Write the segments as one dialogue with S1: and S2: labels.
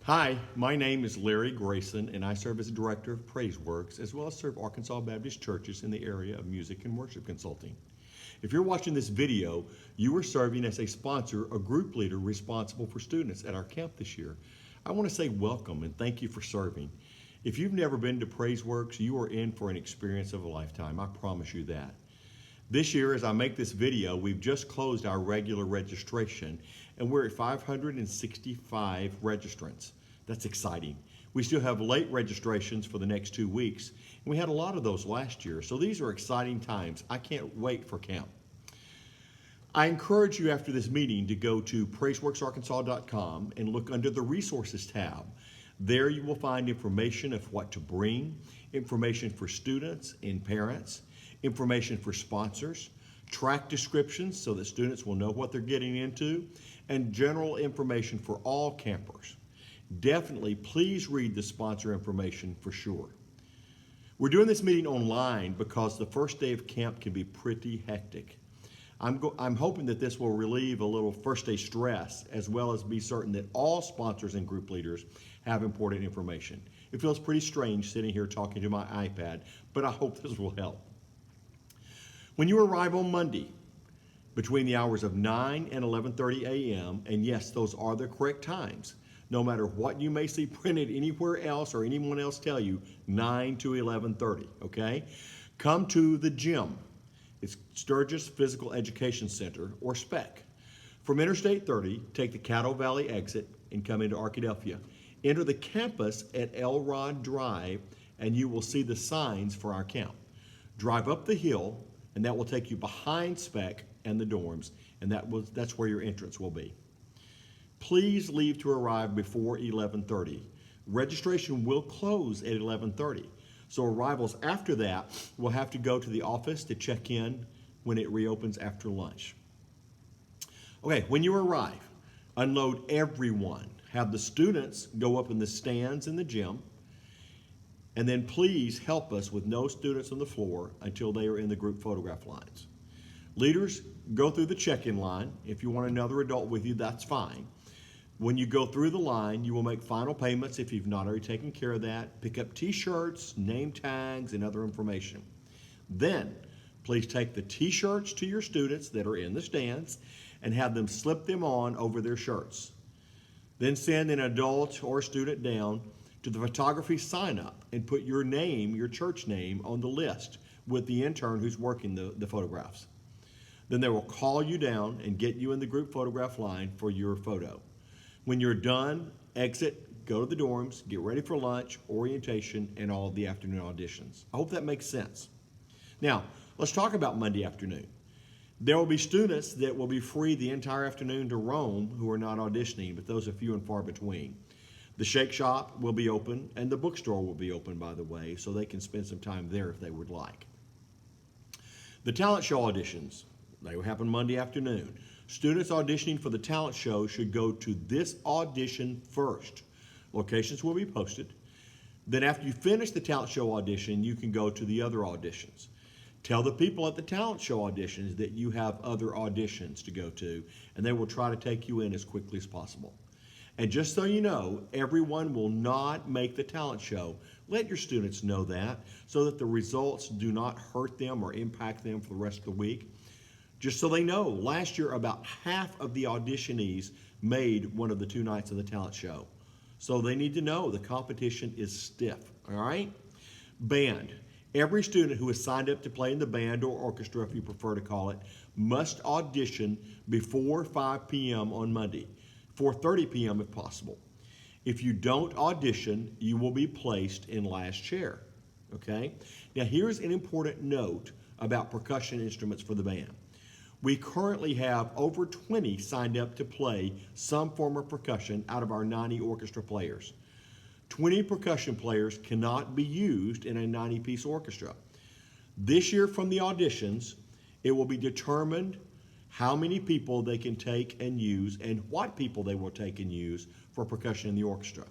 S1: Hi, my name is Larry Grayson, and I serve as Director of PraiseWorks, as well as serve Arkansas Baptist churches in the area of music and worship consulting. If you're watching this video, you are serving as a sponsor, a group leader responsible for students at our camp this year. I want to say welcome and thank you for serving. If you've never been to PraiseWorks, you are in for an experience of a lifetime. I promise you that. This year, as I make this video, we've just closed our regular registration, and we're at 565 registrants. That's exciting. We still have late registrations for the next 2 weeks, and we had a lot of those last year, so these are exciting times. I can't wait for camp. I encourage you after this meeting to go to praiseworksarkansas.com and look under the Resources tab. There you will find information of what to bring, information for students and parents, information for sponsors, track descriptions so that students will know what they're getting into, and general information for all campers. Definitely, please read the sponsor information for sure. We're doing this meeting online because the first day of camp can be pretty hectic. I'm hoping that this will relieve a little first day stress, as well as be certain that all sponsors and group leaders have important information. It feels pretty strange sitting here talking to my iPad, but I hope this will help. When you arrive on Monday, between the hours of 9 and 11:30 a.m., and yes, those are the correct times, no matter what you may see printed anywhere else or anyone else tell you, 9 to 11:30, okay? Come to the gym. It's Sturgis Physical Education Center, or SPEC. From Interstate 30, take the Caddo Valley exit and come into Arkadelphia. Enter the campus at Elrod Drive, and you will see the signs for our camp. Drive up the hill, and that will take you behind SPEC and the dorms, and that's where your entrance will be. Please leave to arrive before 11:30. Registration will close at 11:30, so arrivals after that will have to go to the office to check in when it reopens after lunch. Okay, when you arrive, unload everyone. Have the students go up in the stands in the gym, and then please help us with no students on the floor until they are in the group photograph lines. Leaders, go through the check-in line. If you want another adult with you, that's fine. When you go through the line, you will make final payments if you've not already taken care of that. Pick up t-shirts, name tags, and other information. Then, please take the t-shirts to your students that are in the stands and have them slip them on over their shirts. Then send an adult or student down to the photography sign-up and put your name, your church name, on the list with the intern who's working the photographs. Then they will call you down and get you in the group photograph line for your photo. When you're done, exit, go to the dorms, get ready for lunch, orientation, and all of the afternoon auditions. I hope that makes sense. Now, let's talk about Monday afternoon. There will be students that will be free the entire afternoon to roam who are not auditioning, but those are few and far between. The Shake Shop will be open, and the bookstore will be open, by the way, so they can spend some time there if they would like. The talent show auditions, they will happen Monday afternoon. Students auditioning for the talent show should go to this audition first. Locations will be posted. Then after you finish the talent show audition, you can go to the other auditions. Tell the people at the talent show auditions that you have other auditions to go to, and they will try to take you in as quickly as possible. And just so you know, everyone will not make the talent show. Let your students know that so that the results do not hurt them or impact them for the rest of the week. Just so they know, last year about half of the auditionees made one of the 2 nights of the talent show. So they need to know the competition is stiff, all right? Band. Every student who is signed up to play in the band or orchestra, if you prefer to call it, must audition before 5 p.m. on Monday. 4:30 p.m. if possible. If you don't audition, you will be placed in last chair, okay? Now here's an important note about percussion instruments for the band. We currently have over 20 signed up to play some form of percussion out of our 90 orchestra players. 20 percussion players cannot be used in a 90-piece orchestra. This year from the auditions, it will be determined how many people they can take and use and what people they will take and use for percussion in the orchestra.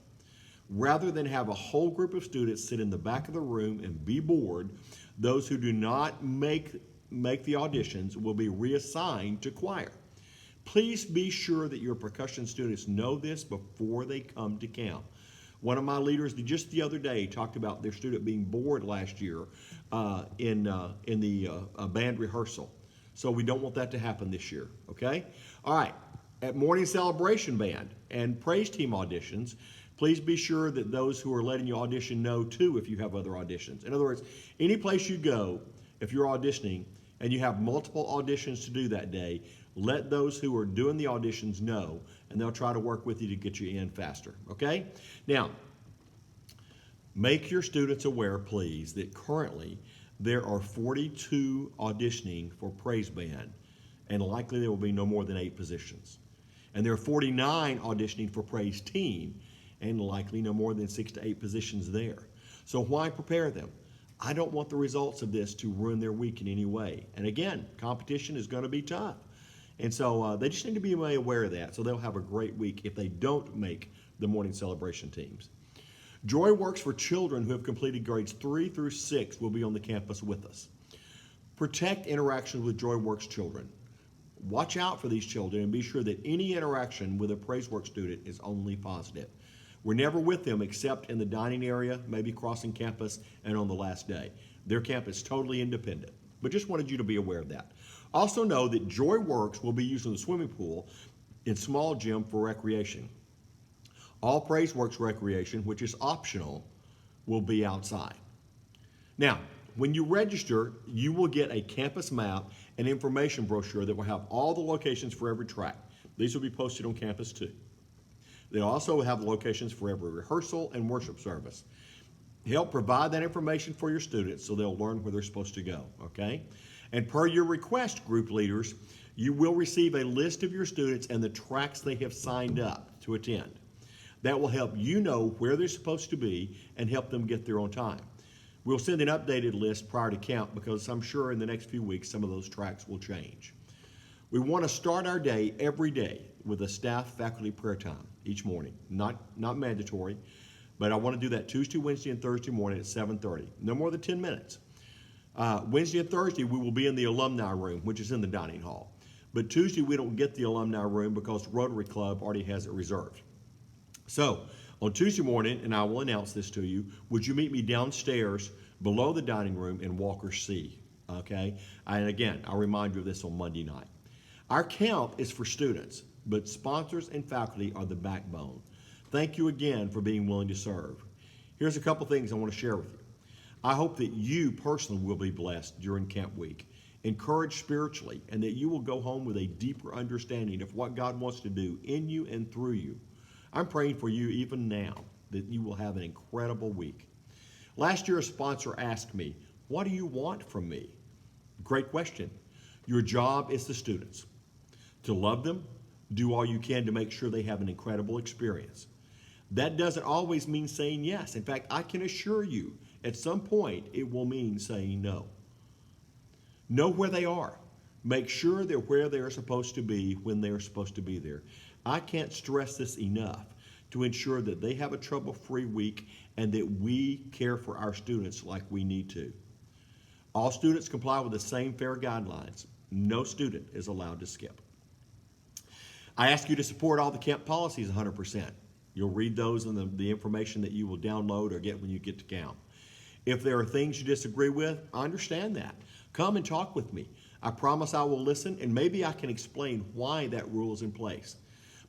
S1: Rather than have a whole group of students sit in the back of the room and be bored, those who do not make the auditions will be reassigned to choir. Please be sure that your percussion students know this before they come to camp. One of my leaders just the other day talked about their student being bored last year in the band rehearsal. So we don't want that to happen this year, okay? All right, at morning celebration band and praise team auditions, please be sure that those who are letting you audition know too if you have other auditions. In other words, any place you go, if you're auditioning and you have multiple auditions to do that day, let those who are doing the auditions know, and they'll try to work with you to get you in faster, okay? Now, make your students aware, please, that currently there are 42 auditioning for praise band, and likely there will be no more than 8 positions. And there are 49 auditioning for praise team, and likely no more than 6 to 8 positions there. So why prepare them? I don't want the results of this to ruin their week in any way. And again, competition is going to be tough. And so they just need to be aware of that, so they'll have a great week if they don't make the morning celebration teams. Joy Works for children who have completed grades 3 through 6 will be on the campus with us. Protect interactions with Joy Works children. Watch out for these children and be sure that any interaction with a PraiseWorks student is only positive. We're never with them except in the dining area, maybe crossing campus, and on the last day. Their camp is totally independent, but just wanted you to be aware of that. Also know that Joy Works will be using the swimming pool in small gym for recreation. All PraiseWorks recreation, which is optional, will be outside. Now, when you register, you will get a campus map and information brochure that will have all the locations for every track. These will be posted on campus too. They also have locations for every rehearsal and worship service. Help provide that information for your students so they'll learn where they're supposed to go, okay? And per your request, group leaders, you will receive a list of your students and the tracks they have signed up to attend. That will help you know where they're supposed to be and help them get there on time. We'll send an updated list prior to camp because I'm sure in the next few weeks some of those tracks will change. We want to start our day every day with a staff faculty prayer time each morning. Not mandatory, but I want to do that Tuesday, Wednesday, and Thursday morning at 7:30. No more than 10 minutes. Wednesday and Thursday we will be in the alumni room, which is in the dining hall. But Tuesday we don't get the alumni room because Rotary Club already has it reserved. So on Tuesday morning, and I will announce this to you, would you meet me downstairs below the dining room in Walker C, okay? And again, I'll remind you of this on Monday night. Our camp is for students, but sponsors and faculty are the backbone. Thank you again for being willing to serve. Here's a couple things I want to share with you. I hope that you personally will be blessed during camp week, encouraged spiritually, and that you will go home with a deeper understanding of what God wants to do in you and through you. I'm praying for you even now that you will have an incredible week. Last year, a sponsor asked me, "What do you want from me?" Great question. Your job is the students. To love them, do all you can to make sure they have an incredible experience. That doesn't always mean saying yes. In fact, I can assure you, at some point, it will mean saying no. Know where they are. Make sure they're where they're supposed to be when they're supposed to be there. I can't stress this enough to ensure that they have a trouble-free week and that we care for our students like we need to. All students comply with the same FAIR guidelines. No student is allowed to skip. I ask you to support all the camp policies 100%. You'll read those in the information that you will download or get when you get to camp. If there are things you disagree with, I understand that. Come and talk with me. I promise I will listen, and maybe I can explain why that rule is in place.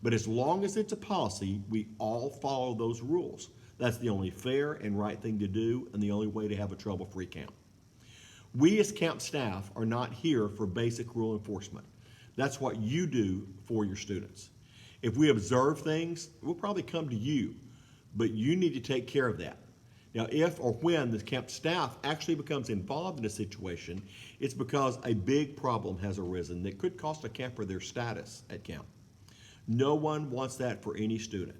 S1: But as long as it's a policy, we all follow those rules. That's the only fair and right thing to do and the only way to have a trouble-free camp. We as camp staff are not here for basic rule enforcement. That's what you do for your students. If we observe things, we'll probably come to you, but you need to take care of that. Now, if or when the camp staff actually becomes involved in a situation, it's because a big problem has arisen that could cost a camper their status at camp. No one wants that for any student.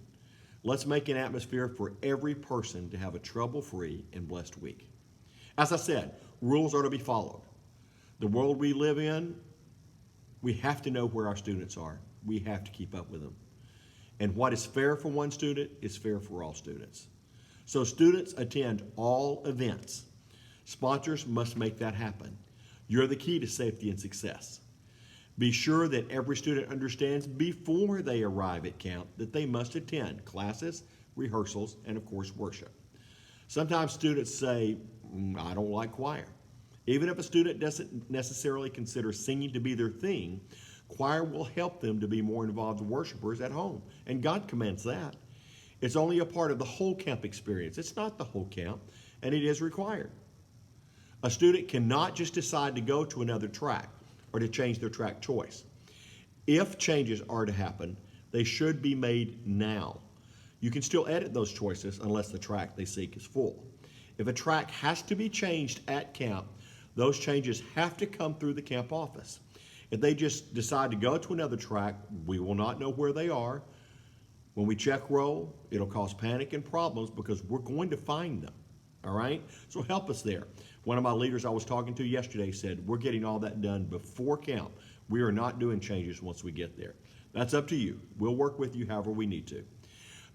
S1: Let's make an atmosphere for every person to have a trouble-free and blessed week. As I said, rules are to be followed. The world we live in, we have to know where our students are. We have to keep up with them. And what is fair for one student is fair for all students. So students attend all events. Sponsors must make that happen. You're the key to safety and success. Be sure that every student understands before they arrive at camp that they must attend classes, rehearsals, and of course worship. Sometimes students say, I don't like choir. Even if a student doesn't necessarily consider singing to be their thing, choir will help them to be more involved worshipers at home, and God commands that. It's only a part of the whole camp experience. It's not the whole camp, and it is required. A student cannot just decide to go to another track or to change their track choice. If changes are to happen, they should be made now. You can still edit those choices unless the track they seek is full. If a track has to be changed at camp, those changes have to come through the camp office. If they just decide to go to another track, we will not know where they are. When we check roll, it'll cause panic and problems because we're going to find them. All right? So help us there. One of my leaders I was talking to yesterday said, we're getting all that done before camp. We are not doing changes once we get there. That's up to you. We'll work with you however we need to.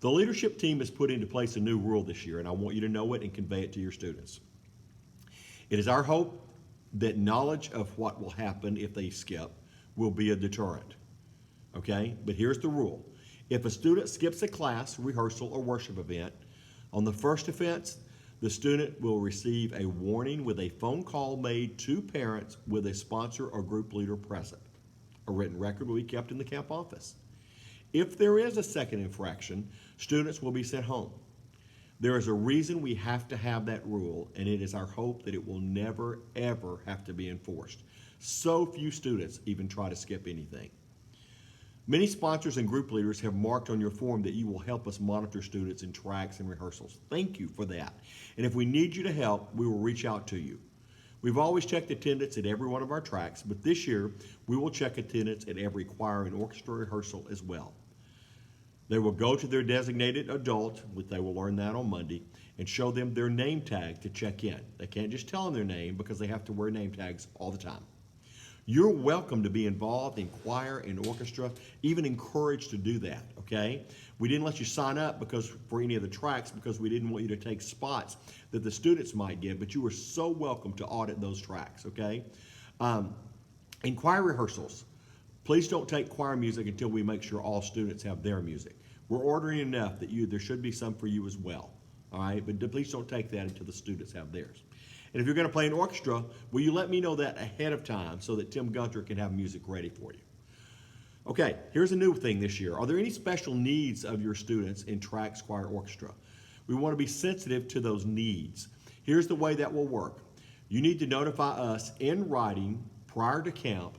S1: The leadership team has put into place a new rule this year, and I want you to know it and convey it to your students. It is our hope that knowledge of what will happen if they skip will be a deterrent. Okay? But here's the rule. If a student skips a class, rehearsal, or worship event, on the first offense, the student will receive a warning with a phone call made to parents with a sponsor or group leader present. A written record will be kept in the camp office. If there is a second infraction, students will be sent home. There is a reason we have to have that rule, and it is our hope that it will never, ever have to be enforced. So few students even try to skip anything. Many sponsors and group leaders have marked on your form that you will help us monitor students in tracks and rehearsals. Thank you for that. And if we need you to help, we will reach out to you. We've always checked attendance at every one of our tracks, but this year we will check attendance at every choir and orchestra rehearsal as well. They will go to their designated adult, which they will learn that on Monday, and show them their name tag to check in. They can't just tell them their name because they have to wear name tags all the time. You're welcome to be involved in choir and orchestra, even encouraged to do that, okay? We didn't let you sign up for any of the tracks because we didn't want you to take spots that the students might give, but you are so welcome to audit those tracks, okay? In choir rehearsals, please don't take choir music until we make sure all students have their music. We're ordering enough that there should be some for you as well, all right? But please don't take that until the students have theirs. And if you're going to play an orchestra, will you let me know that ahead of time so that Tim Gunter can have music ready for you? Okay, here's a new thing this year. Are there any special needs of your students in tracks, choir, orchestra? We want to be sensitive to those needs. Here's the way that will work. You need to notify us in writing prior to camp,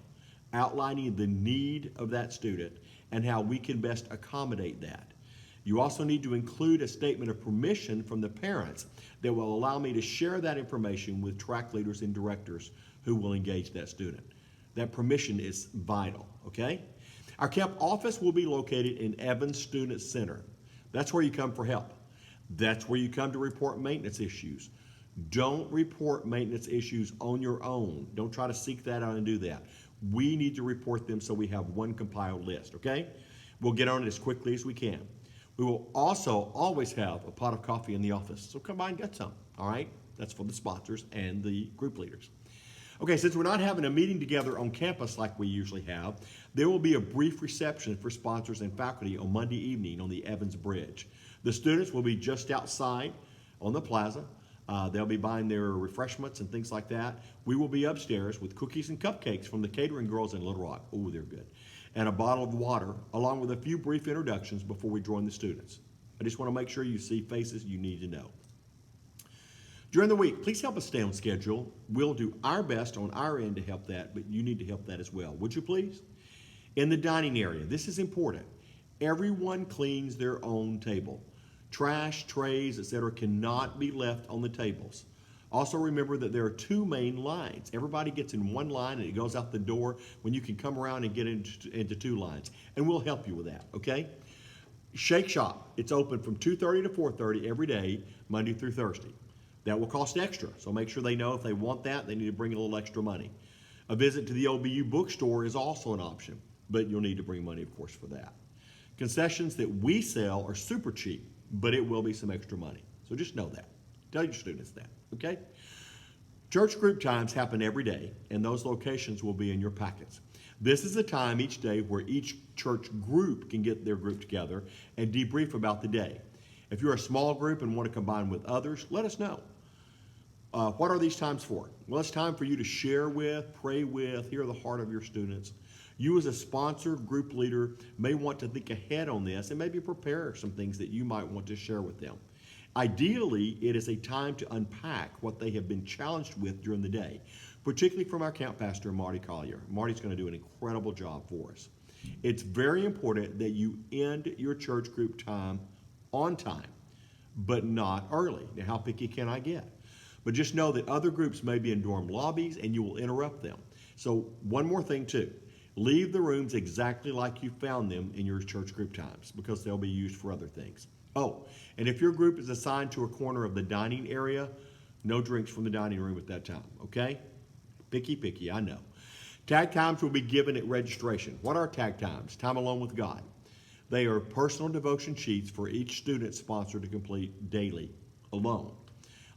S1: outlining the need of that student and how we can best accommodate that. You also need to include a statement of permission from the parents that will allow me to share that information with track leaders and directors who will engage that student. That permission is vital, okay? Our camp office will be located in Evans Student Center. That's where you come for help. That's where you come to report maintenance issues. Don't report maintenance issues on your own. Don't try to seek that out and do that. We need to report them so we have one compiled list, okay? We'll get on it as quickly as we can. We will also always have a pot of coffee in the office, so come by and get some, all right? That's for the sponsors and the group leaders. Okay, since we're not having a meeting together on campus like we usually have, there will be a brief reception for sponsors and faculty on Monday evening on the Evans Bridge. The students will be just outside on the plaza. They'll be buying their refreshments and things like that. We will be upstairs with cookies and cupcakes from the catering girls in Little Rock. Ooh, they're good. And a bottle of water, along with a few brief introductions before we join the students. I just want to make sure you see faces you need to know. During the week, please help us stay on schedule. We'll do our best on our end to help that, but you need to help that as well. Would you please? In the dining area, this is important. Everyone cleans their own table. Trash, trays, etc. cannot be left on the tables. Also remember that there are two main lines. Everybody gets in one line and it goes out the door when you can come around and get into two lines. And we'll help you with that, okay? Shake Shop, it's open from 2:30 to 4:30 every day, Monday through Thursday. That will cost extra, so make sure they know if they want that, they need to bring a little extra money. A visit to the OBU bookstore is also an option, but you'll need to bring money, of course, for that. Concessions that we sell are super cheap, but it will be some extra money. So just know that. Tell your students that, okay? Church group times happen every day, and those locations will be in your packets. This is a time each day where each church group can get their group together and debrief about the day. If you're a small group and want to combine with others, let us know. What are these times for? Well, it's time for you to share with, pray with, hear the heart of your students. You as a sponsor, group leader, may want to think ahead on this and maybe prepare some things that you might want to share with them. Ideally, it is a time to unpack what they have been challenged with during the day, particularly from our camp pastor, Marty Collier. Marty's going to do an incredible job for us. It's very important that you end your church group time on time, but not early. Now, how picky can I get? But just know that other groups may be in dorm lobbies and you will interrupt them. So one more thing too, leave the rooms exactly like you found them in your church group times because they'll be used for other things. Oh, and if your group is assigned to a corner of the dining area, no drinks from the dining room at that time, okay? Picky, I know. Tag times will be given at registration. What are tag times? Time alone with God. They are personal devotion sheets for each student sponsor to complete daily alone.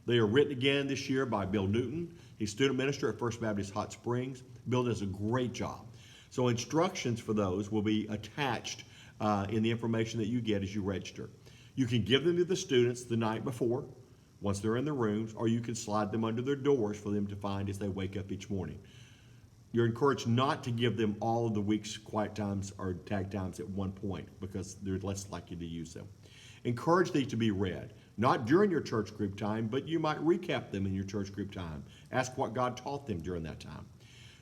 S1: They are written again this year by Bill Newton. He's student minister at First Baptist Hot Springs. Bill does a great job. So instructions for those will be attached in the information that you get as you register. You can give them to the students the night before, once they're in their rooms, or you can slide them under their doors for them to find as they wake up each morning. You're encouraged not to give them all of the week's quiet times or tag times at one point because they're less likely to use them. Encourage these to be read, not during your church group time, but you might recap them in your church group time. Ask what God taught them during that time.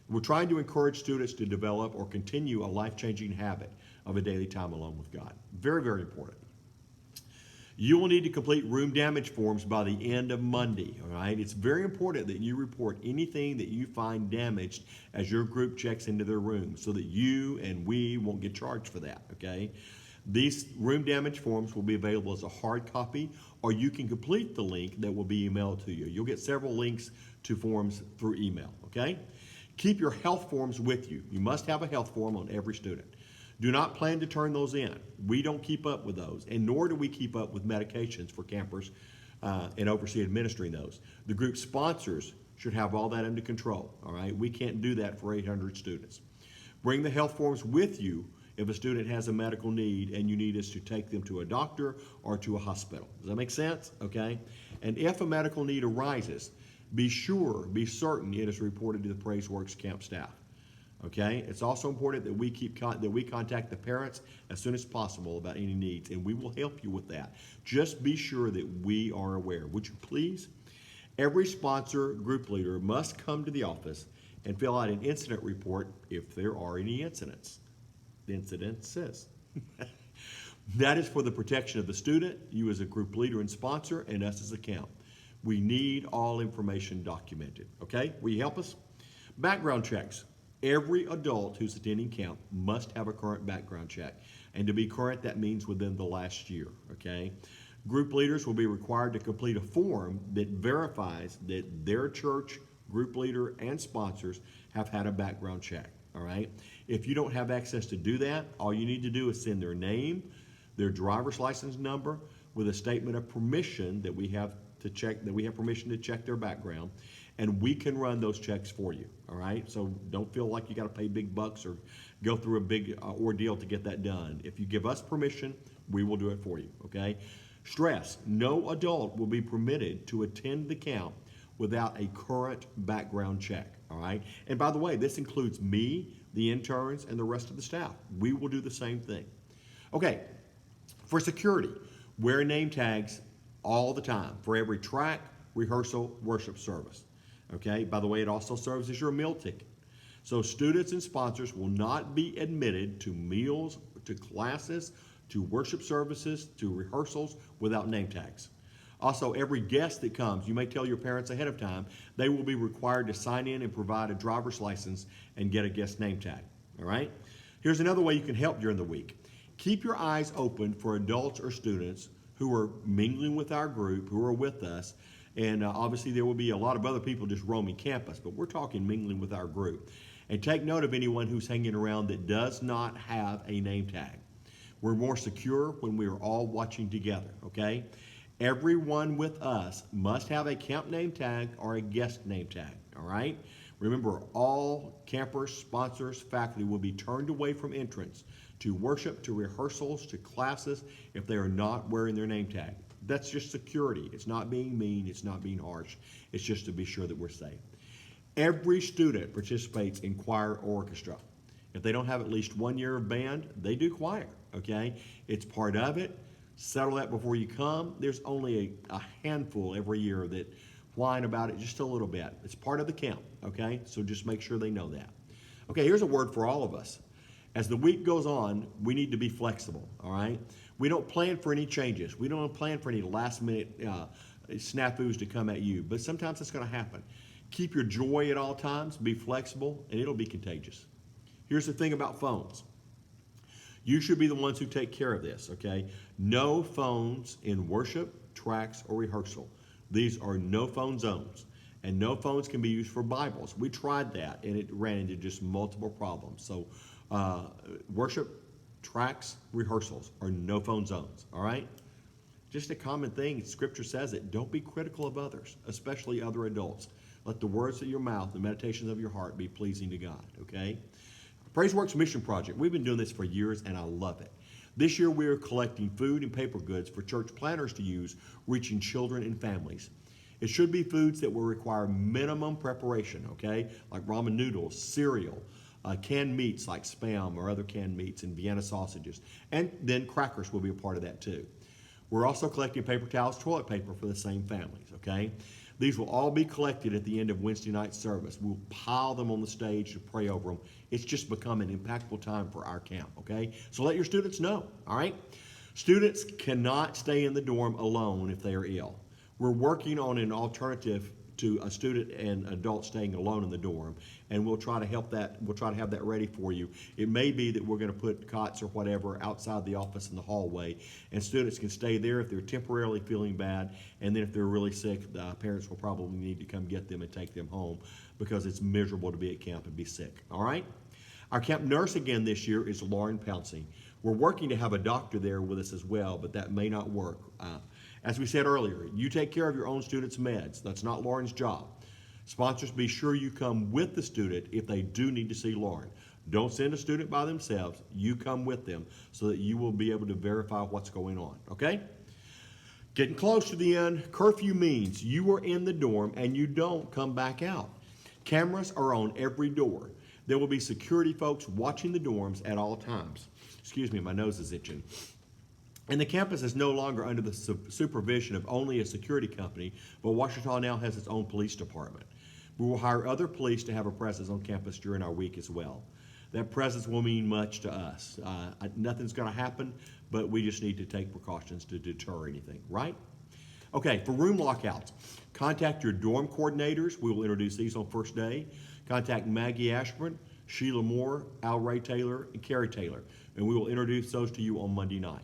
S1: We're trying to encourage students to develop or continue a life-changing habit of a daily time alone with God. Very, very important. You will need to complete room damage forms by the end of Monday, all right? It's very important that you report anything that you find damaged as your group checks into their room so that you and we won't get charged for that, okay? These room damage forms will be available as a hard copy, or you can complete the link that will be emailed to you. You'll get several links to forms through email, okay? Keep your health forms with you. You must have a health form on every student. Do not plan to turn those in. We don't keep up with those, and nor do we keep up with medications for campers and oversee administering those. The group sponsors should have all that under control, all right? We can't do that for 800 students. Bring the health forms with you if a student has a medical need and you need us to take them to a doctor or to a hospital. Does that make sense? Okay? And if a medical need arises, be certain it is reported to the PraiseWorks camp staff. Okay? It's also important that we contact the parents as soon as possible about any needs, and we will help you with that. Just be sure that we are aware. Would you please? Every sponsor group leader must come to the office and fill out an incident report if there are any incidents. The incident says. That is for the protection of the student, you as a group leader and sponsor, and us as a camp. We need all information documented. Okay? Will you help us? Background checks. Every adult who's attending camp must have a current background check. And to be current, that means within the last year. Okay? Group leaders will be required to complete a form that verifies that their church, group leader, and sponsors have had a background check. All right? If you don't have access to do that, all you need to do is send their name, their driver's license number, with a statement of permission that we have permission to check their background, and we can run those checks for you. All right? So don't feel like you got to pay big bucks or go through a big ordeal to get that done. If you give us permission, we will do it for you. Okay? Stress: no adult will be permitted to attend the camp without a current background check. All right? And by the way, this includes me, the interns, and the rest of the staff. We will do the same thing. Okay, for security, wear name tags all the time for every track, rehearsal, worship service. Okay, by the way, it also serves as your meal ticket. So students and sponsors will not be admitted to meals, to classes, to worship services, to rehearsals without name tags. Also, every guest that comes, you may tell your parents ahead of time, they will be required to sign in and provide a driver's license and get a guest name tag. All right? Here's another way you can help during the week. Keep your eyes open for adults or students who are mingling with our group, who are with us. And obviously there will be a lot of other people just roaming campus, but we're talking mingling with our group. And take note of anyone who's hanging around that does not have a name tag. We're more secure when we are all watching together, okay? Everyone with us must have a camp name tag or a guest name tag, all right? Remember, all campers, sponsors, faculty will be turned away from entrance to worship, to rehearsals, to classes if they are not wearing their name tag. That's just security. It's not being mean. It's not being harsh. It's just to be sure that we're safe. Every student participates in choir or orchestra. If they don't have at least 1 year of band, they do choir, okay? It's part of it. Settle that before you come. There's only a handful every year that whine about it just a little bit. It's part of the camp, okay? So just make sure they know that. Okay, here's a word for all of us. As the week goes on, we need to be flexible, all right? We don't plan for any changes. We don't plan for any last minute snafus to come at you, but sometimes it's gonna happen. Keep your joy at all times, be flexible, and it'll be contagious. Here's the thing about phones. You should be the ones who take care of this, okay? No phones in worship, tracks, or rehearsal. These are no phone zones, and no phones can be used for Bibles. We tried that, and it ran into just multiple problems. So worship, tracks, rehearsals are no phone zones, all right? Just a common thing, Scripture says it, don't be critical of others, especially other adults. Let the words of your mouth, the meditations of your heart be pleasing to God, okay? PraiseWorks Mission Project, we've been doing this for years, and I love it. This year, we are collecting food and paper goods for church planners to use, reaching children and families. It should be foods that will require minimum preparation, okay? Like ramen noodles, cereal, canned meats like Spam or other canned meats, and Vienna sausages. And then crackers will be a part of that too. We're also collecting paper towels, toilet paper for the same families, okay? These will all be collected at the end of Wednesday night service. We'll pile them on the stage to pray over them. It's just become an impactful time for our camp, okay? So let your students know, all right? Students cannot stay in the dorm alone if they are ill. We're working on an alternative to a student and adult staying alone in the dorm, and we'll try to help that. We'll try to have that ready for you. It may be that we're going to put cots or whatever outside the office in the hallway, and students can stay there if they're temporarily feeling bad, and then if they're really sick, the parents will probably need to come get them and take them home because it's miserable to be at camp and be sick, all right? Our camp nurse again this year is Lauren Pouncey. We're working to have a doctor there with us as well, but that may not work. As we said earlier, you take care of your own students' meds. That's not Lauren's job. Sponsors, be sure you come with the student if they do need to see Lauren. Don't send a student by themselves. You come with them so that you will be able to verify what's going on, okay? Getting close to the end, curfew means you are in the dorm and you don't come back out. Cameras are on every door. There will be security folks watching the dorms at all times. Excuse me, my nose is itching. And the campus is no longer under the supervision of only a security company, but Ouachita now has its own police department. We will hire other police to have a presence on campus during our week as well. That presence will mean much to us. Nothing's going to happen, but we just need to take precautions to deter anything, right? Okay, for room lockouts, contact your dorm coordinators. We will introduce these on first day. Contact Maggie Ashburn, Sheila Moore, Al Ray Taylor, and Carrie Taylor, and we will introduce those to you on Monday night.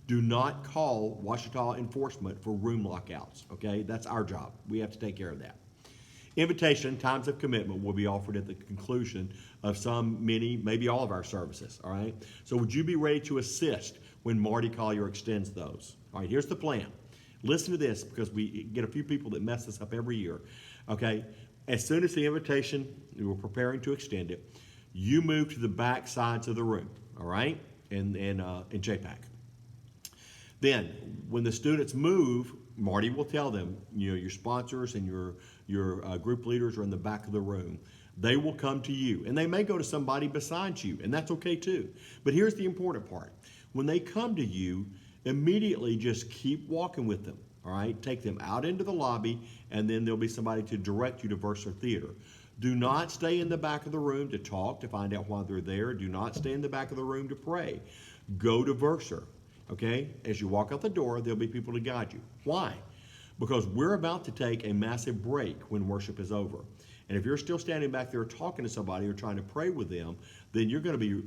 S1: Do not call Ouachita Enforcement for room lockouts, okay? That's our job. We have to take care of that. Invitation, times of commitment will be offered at the conclusion of some, many, maybe all of our services, all right? So would you be ready to assist when Marty Collier extends those? All right, here's the plan. Listen to this because we get a few people that mess this up every year, okay? As soon as the invitation, we're preparing to extend it, you move to the back sides of the room, all right, in JPAC. Then, when the students move, Marty will tell them, you know, your sponsors and your group leaders are in the back of the room. They will come to you, and they may go to somebody beside you, and that's okay too. But here's the important part. When they come to you, immediately just keep walking with them, all right? Take them out into the lobby, and then there'll be somebody to direct you to Verser Theater. Do not stay in the back of the room to talk, to find out why they're there. Do not stay in the back of the room to pray. Go to Verser. Okay, as you walk out the door, there'll be people to guide you. Why? Because we're about to take a massive break when worship is over. And if you're still standing back there talking to somebody or trying to pray with them, then you're going to be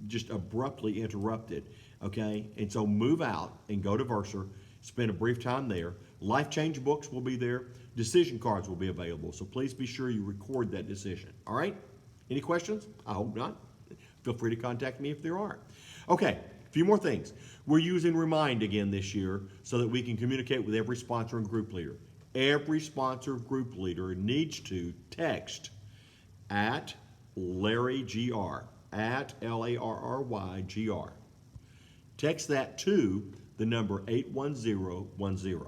S1: just abruptly interrupted. Okay, and so move out and go to Verser, spend a brief time there. Life change books will be there. Decision cards will be available. So please be sure you record that decision. All right? Any questions? I hope not. Feel free to contact me if there are. Okay. A few more things. We're using Remind again this year so that we can communicate with every sponsor and group leader. Every sponsor group leader needs to text at Larry GR, at LARRYGR. Text that to the number 81010.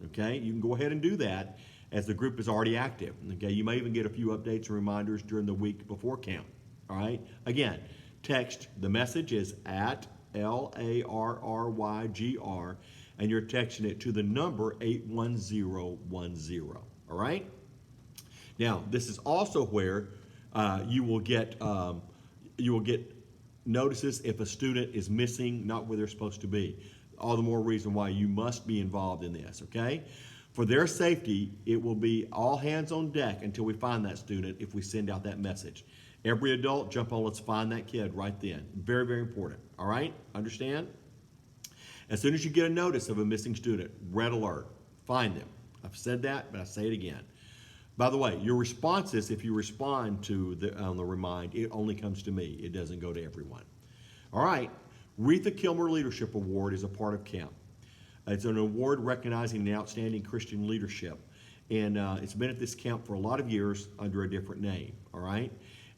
S1: Okay, you can go ahead and do that as the group is already active. Okay, you may even get a few updates and reminders during the week before camp. All right, again, text, the message is at LARRYGR, and you're texting it to the number 81010. All right? Now, this is also where you will get notices if a student is missing, not where they're supposed to be. All the more reason why you must be involved in this, okay? For their safety, it will be all hands on deck until we find that student if we send out that message. Every adult, jump on, let's find that kid right then. Very, very important, all right? Understand? As soon as you get a notice of a missing student, red alert, find them. I've said that, but I say it again. By the way, your responses, if you respond to the remind, it only comes to me. It doesn't go to everyone. All right, Retha Kilmer Leadership Award is a part of camp. It's an award recognizing the outstanding Christian leadership. And it's been at this camp for a lot of years under a different name, all right?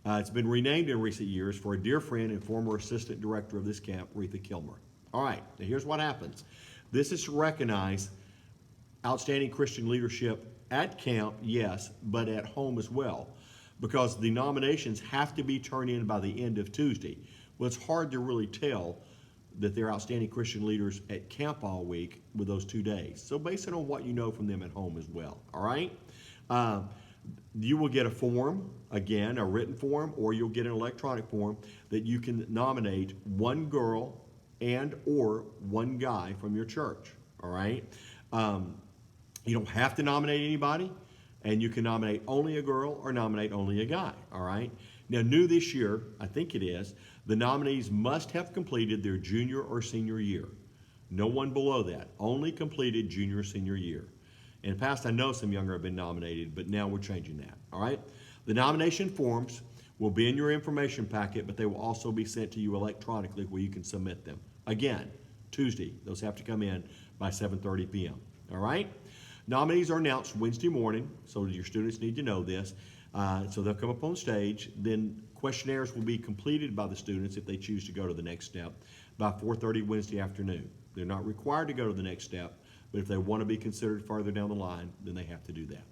S1: It's been renamed in recent years for a dear friend and former assistant director of this camp, Retha Kilmer. All right, now here's what happens. This is to recognize outstanding Christian leadership at camp, yes, but at home as well, because the nominations have to be turned in by the end of Tuesday. Well, it's hard to really tell that they're outstanding Christian leaders at camp all week with those 2 days. So base it on what you know from them at home as well, all right? You will get a form, again, a written form, or you'll get an electronic form that you can nominate one girl and or one guy from your church, all right? You don't have to nominate anybody, and you can nominate only a girl or nominate only a guy, all right? Now, new this year, I think it is, the nominees must have completed their junior or senior year. No one below that, only completed junior or senior year. In the past, I know some younger have been nominated, but now we're changing that, all right? The nomination forms will be in your information packet, but they will also be sent to you electronically where you can submit them. Again, Tuesday, those have to come in by 7:30 p.m., all right? Nominees are announced Wednesday morning, so your students need to know this. So they'll come up on stage. Then questionnaires will be completed by the students if they choose to go to the next step by 4:30 Wednesday afternoon. They're not required to go to the next step, but if they want to be considered further down the line, then they have to do that.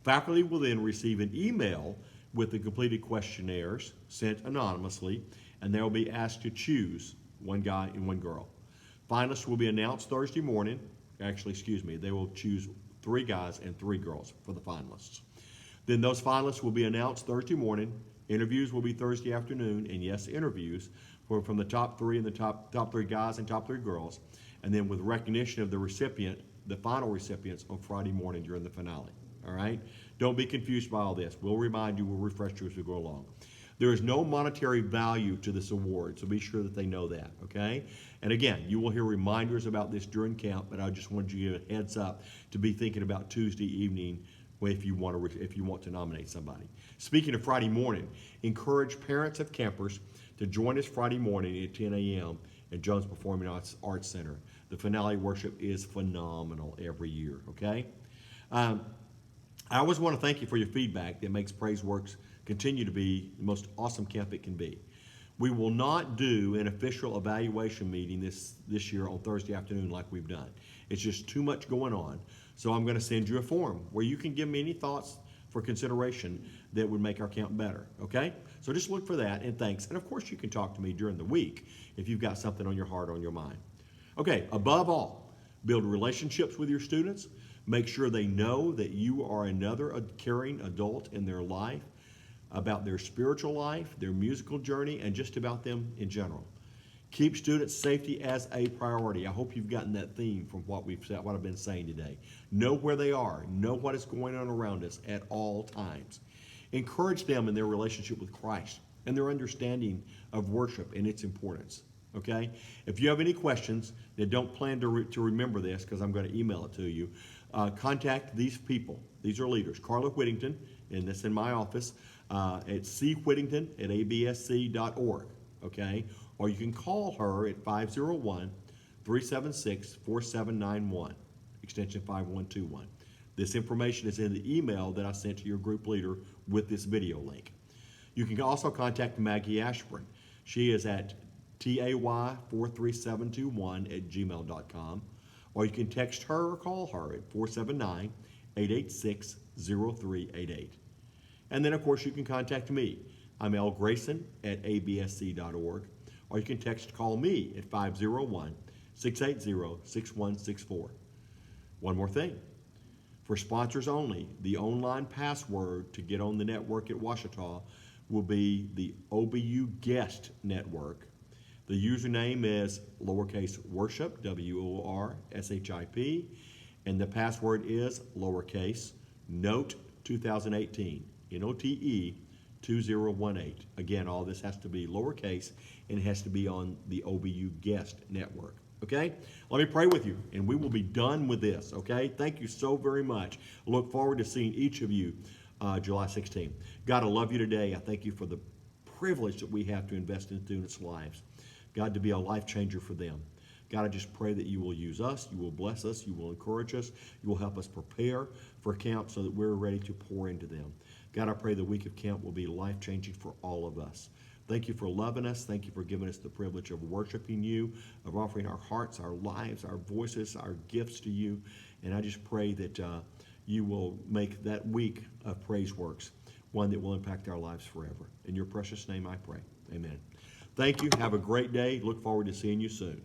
S1: Faculty will then receive an email with the completed questionnaires sent anonymously, and they'll be asked to choose one guy and one girl. Finalists will be announced Thursday morning. Actually, excuse me, they will choose 3 guys and 3 girls for the finalists. Then those finalists will be announced Thursday morning. Interviews will be Thursday afternoon, and yes, interviews from the top 3 and the top 3 guys and top 3 girls. And then with recognition of the recipient, the final recipients on Friday morning during the finale. All right? Don't be confused by all this. We'll remind you, we'll refresh you as we go along. There is no monetary value to this award, so be sure that they know that, okay? And again, you will hear reminders about this during camp, but I just wanted you to give a heads up to be thinking about Tuesday evening if you want to nominate somebody. Speaking of Friday morning, encourage parents of campers to join us Friday morning at 10 a.m. at Jones Performing Arts Center. The finale worship is phenomenal every year, okay? I always want to thank you for your feedback that makes PraiseWorks continue to be the most awesome camp it can be. We will not do an official evaluation meeting this year on Thursday afternoon like we've done. It's just too much going on. So I'm going to send you a form where you can give me any thoughts for consideration that would make our camp better, okay? So just look for that, and thanks. And of course you can talk to me during the week if you've got something on your heart or on your mind. Okay, above all, build relationships with your students. Make sure they know that you are another caring adult in their life, about their spiritual life, their musical journey, and just about them in general. Keep students' safety as a priority. I hope you've gotten that theme from what I've been saying today. Know where they are. Know what is going on around us at all times. Encourage them in their relationship with Christ and their understanding of worship and its importance. Okay? If you have any questions that don't plan to remember this, because I'm going to email it to you, contact these people. These are leaders. Carla Whittington, and that's in my office, at cwhittington@absc.org. Okay? Or you can call her at 501-376-4791, extension 5121. This information is in the email that I sent to your group leader with this video link. You can also contact Maggie Ashburn. She is at tay43721@gmail.com, or you can text her or call her at 479-886-0388. And then, of course, you can contact me. I'm L. Grayson at absc.org, or you can call me at 501-680-6164. One more thing. For sponsors only, the online password to get on the network at Ouachita will be the OBU Guest Network. The username is lowercase worship, WORSHIP, and the password is lowercase note 2018, NOTE 2018. Again, all this has to be lowercase and it has to be on the OBU Guest Network. Okay? Let me pray with you, and we will be done with this. Okay? Thank you so very much. I look forward to seeing each of you July 16th. God, I love you today. I thank you for the privilege that we have to invest in students' lives. God, to be a life changer for them. God, I just pray that you will use us, you will bless us, you will encourage us, you will help us prepare for camp so that we're ready to pour into them. God, I pray the week of camp will be life-changing for all of us. Thank you for loving us. Thank you for giving us the privilege of worshiping you, of offering our hearts, our lives, our voices, our gifts to you. And I just pray that you will make that week of Praise Works one that will impact our lives forever. In your precious name I pray. Amen. Thank you. Have a great day. Look forward to seeing you soon.